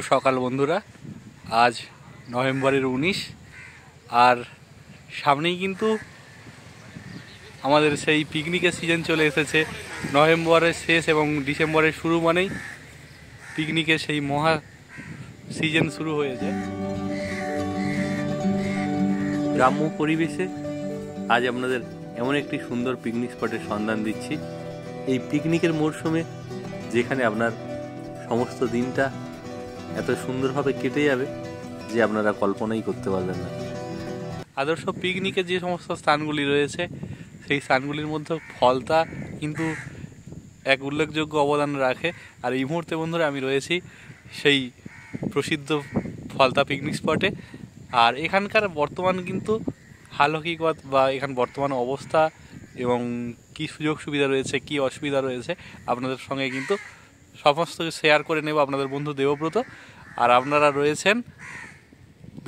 সকাল বন্ধুরা। আজ নভেম্বরের 19 আর সামনেই কিন্তু আমাদের সেই পিকনিকের সিজন চলে এসেছে। নভেম্বরের শেষ এবং ডিসেম্বরের শুরু মানেই পিকনিকের সেই মহা সিজন শুরু হয়েছে। গ্রাম্য পরিবেশে আজ আপনাদের এমন একটি সুন্দর পিকনিক স্পটের সন্ধান দিচ্ছি। এই পিকনিকের মরশুমে যেখানে আপনার সমস্ত দিনটা এত সুন্দরভাবে কেটে যাবে যে আপনারা কল্পনাই করতে পারবেন না। আদর্শ পিকনিকের যে সমস্ত স্থানগুলি রয়েছে সেই স্থানগুলির মধ্যে ফলতা কিন্তু এক উল্লেখযোগ্য অবদান রাখে। আর এই মুহূর্তে বন্ধুরা আমি রয়েছি সেই প্রসিদ্ধ ফলতা পিকনিক স্পটে। আর এখানকার বর্তমান কিন্তু হাল হকিকত বা এখান বর্তমান অবস্থা এবং কী সুযোগ সুবিধা রয়েছে, কী অসুবিধা রয়েছে আপনাদের সঙ্গে কিন্তু সমস্ত শেয়ার করে নেব আপনাদের বন্ধু দেবব্রত। আর আপনারা রয়েছেন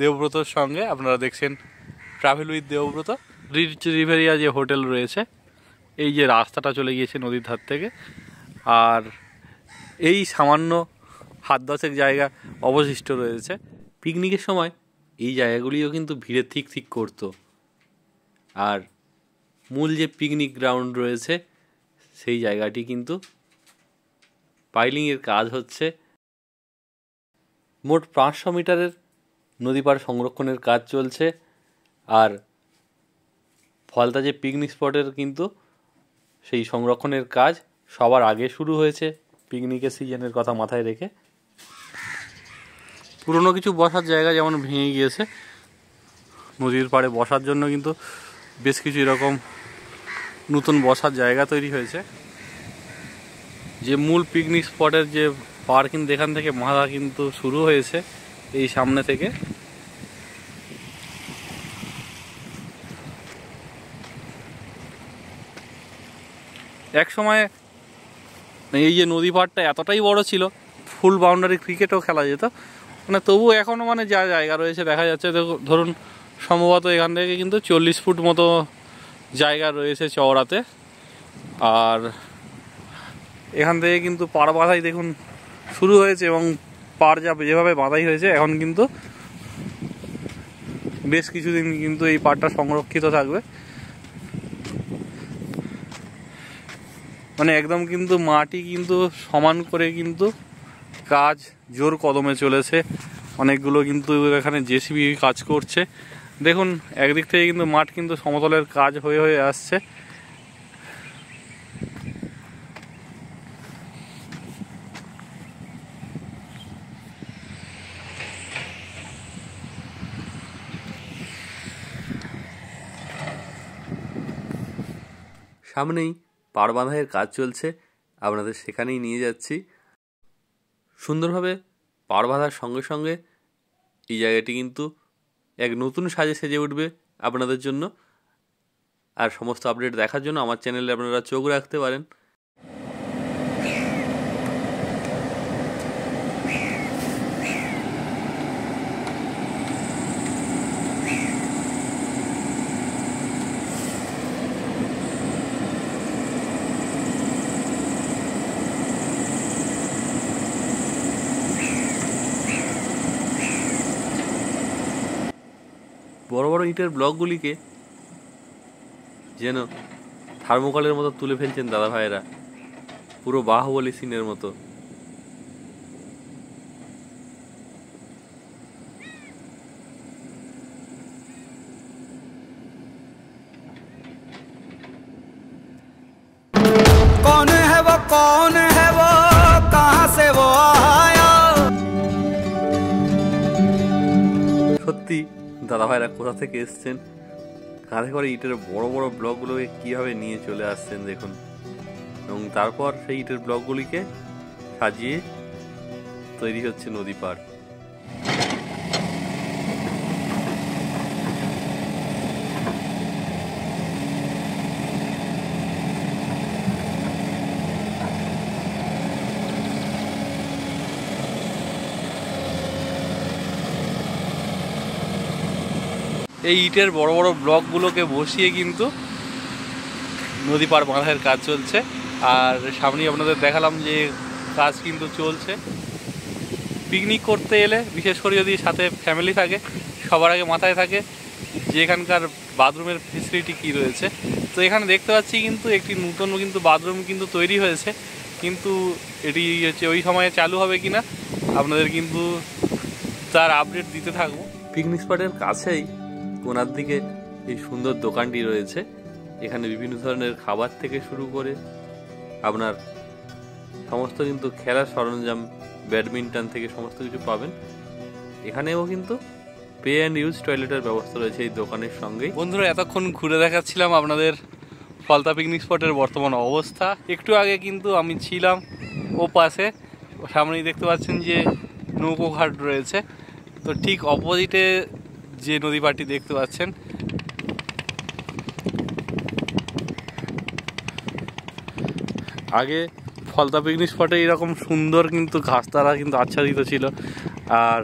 দেবব্রতর সঙ্গে, আপনারা দেখছেন travel with Debabrata. Rich Riviera যে হোটেল রয়েছে, এই যে রাস্তাটা চলে গিয়েছে নদীর ধার থেকে, আর এই সামান্য হাত দশেক জায়গা অবশিষ্ট রয়েছে। পিকনিকের সময় এই জায়গাগুলিও কিন্তু ভিড়ে ঠিক করতো। আর মূল যে পিকনিক গ্রাউন্ড রয়েছে সেই জায়গাটি কিন্তু পাইলিংয়ের কাজ হচ্ছে। মোট 500 মিটারের নদী পাড় সংরক্ষণের কাজ চলছে। আর ফলতা যে পিকনিক স্পটের কিন্তু সেই সংরক্ষণের কাজ সবার আগে শুরু হয়েছে পিকনিকের সিজনের কথা মাথায় রেখে। পুরনো কিছু বসার জায়গা যেমন ভেঙে গিয়েছে, নদীর পাড়ে বসার জন্য কিন্তু বেশ কিছু এরকম নতুন বসার জায়গা তৈরি হয়েছে। যে মূল পিকনিক স্পটের যে পাড় কিন্তু এখান থেকে বাঁধা কিন্তু শুরু হয়েছে এই সামনে থেকে। এক সময় এই যে নদী পাড়টা এতটাই বড় ছিল, ফুল বাউন্ডারি ক্রিকেটও খেলা যেত। মানে তবু এখনও মানে যা জায়গা রয়েছে দেখা যাচ্ছে, ধরুন সম্ভবত এখান থেকে কিন্তু 40 ফুট মতো জায়গা রয়েছে চওড়াতে। আর এখান থেকে কিন্তু পাড় বাঁধাই দেখুন শুরু হয়েছে এবং পাড় যেভাবে বাঁধাই হয়েছে এখন কিন্তু বেশ কিছুদিন কিন্তু এই পাড়টা সংরক্ষিত থাকবে। মানে একদম কিন্তু মাটি কিন্তু সমান করে কিন্তু কাজ জোর কদমে চলেছে। অনেকগুলো কিন্তু এখানে জেসিবি কাজ করছে। দেখুন একদিক থেকে কিন্তু মাঠ কিন্তু সমতলের কাজ হয়ে হয়ে আসছে। সামনেই পাড় বাঁধাইয়ের কাজ চলছে, আপনাদের সেখানেই নিয়ে যাচ্ছি। সুন্দরভাবে পাড় বাঁধার সঙ্গে সঙ্গে এই জায়গাটি কিন্তু এক নতুন সাজে সেজে উঠবে আপনাদের জন্য। আর সমস্ত আপডেট দেখার জন্য আমার চ্যানেলে আপনারা চোখ রাখতে পারেন। বড় বড় ইটের ব্লকগুলিকে যেন থার্মোকলের মতো তুলে ফেলছেন দাদা ভাইয়েরা, পুরো বাহুবলী সিনের মতো। कौन है वो कहां से वो आया। সত্যি দাদা ভাইরা কোথা থেকে এসছেন, কাঁধে করে ইটের বড় বড় ব্লকগুলোকে কীভাবে নিয়ে চলে আসছেন দেখুন। এবং তারপর সেই ইটের ব্লকগুলিকে সাজিয়ে তৈরি হচ্ছে নদী পাড়। এই ইটের বড় বড় ব্লকগুলোকে বসিয়ে কিন্তু নদী পাড় বাঁধার কাজ চলছে। আর সামনেই আপনাদের দেখালাম যে কাজ কিন্তু চলছে। পিকনিক করতে এলে বিশেষ করে যদি সাথে ফ্যামিলি থাকে, সবার আগে মাথায় থাকে যে এখানকার বাথরুমের ফেসিলিটি কী রয়েছে। তো এখানে দেখতে পাচ্ছি কিন্তু একটি নূতন কিন্তু বাথরুম কিন্তু তৈরি হয়েছে, কিন্তু এটি হচ্ছে ওই সময়ে চালু হবে কি না আপনাদের কিন্তু তার আপডেট দিতে থাকবো। পিকনিক স্পটের কাছেই কোনার দিকে এই সুন্দর দোকানটি রয়েছে। এখানে বিভিন্ন ধরনের খাবার থেকে শুরু করে আপনার সমস্ত কিন্তু খেলার সরঞ্জাম, ব্যাডমিন্টন থেকে সমস্ত কিছু পাবেন। এখানেও কিন্তু পে অ্যান্ড ইউজ টয়লেটের ব্যবস্থা রয়েছে এই দোকানের সঙ্গেই। বন্ধুরা, এতক্ষণ ঘুরে দেখাচ্ছিলাম আপনাদের ফলতা পিকনিক স্পটের বর্তমান অবস্থা। একটু আগে কিন্তু আমি ছিলাম ও পাশে, সামনেই দেখতে পাচ্ছেন যে নৌকো ঘাট রয়েছে। তো ঠিক অপোজিটে যে নদী পাড়টি দেখতে পাচ্ছেন, আগে ফলতা পিকনিক স্পটে এরকম সুন্দর কিন্তু ঘাস তারা কিন্তু আচ্ছাদিত ছিল, আর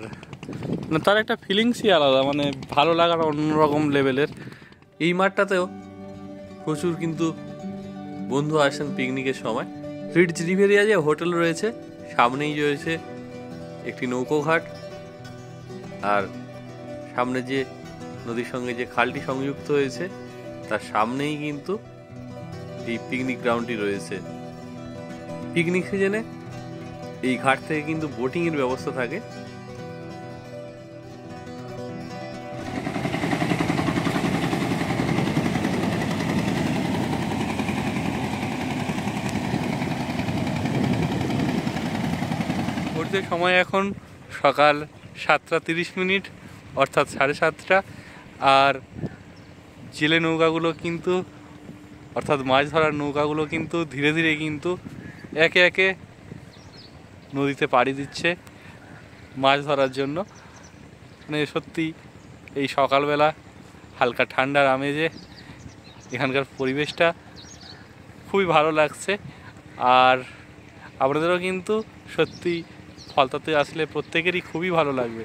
তার একটা ফিলিংসই আলাদা, মানে ভালো লাগার অন্যরকম লেভেলের। এই মাঠটাতেও প্রচুর কিন্তু বন্ধু আসেন পিকনিকের সময়। রিডজ রিভেরিয়া যে হোটেল রয়েছে, সামনেই রয়েছে একটি নৌকো ঘাট, আর সামনে যে নদীর সঙ্গে যে খালটি সংযুক্ত হয়েছে তার সামনেই কিন্তু এই পিকনিক গ্রাউন্ডটি রয়েছে। পিকনিক সিজনে এই ঘাট থেকে কিন্তু বোটিংয়ের ব্যবস্থা থাকে। ঘুরতে সময় এখন সকাল 7:30, অর্থাৎ 7:30, আর জেলে নৌকাগুলো কিন্তু অর্থাৎ মাছ ধরার নৌকাগুলো কিন্তু ধীরে ধীরে কিন্তু একে একে নদীতে পাড়ি দিচ্ছে মাছ ধরার জন্য। মানে সত্যি এই সকালবেলা হালকা ঠান্ডার আমেজে এখানকার পরিবেশটা খুবই ভালো লাগছে। আর আপনাদেরও কিন্তু সত্যি ফলতাতে আসলে প্রত্যেকেরই খুবই ভালো লাগবে।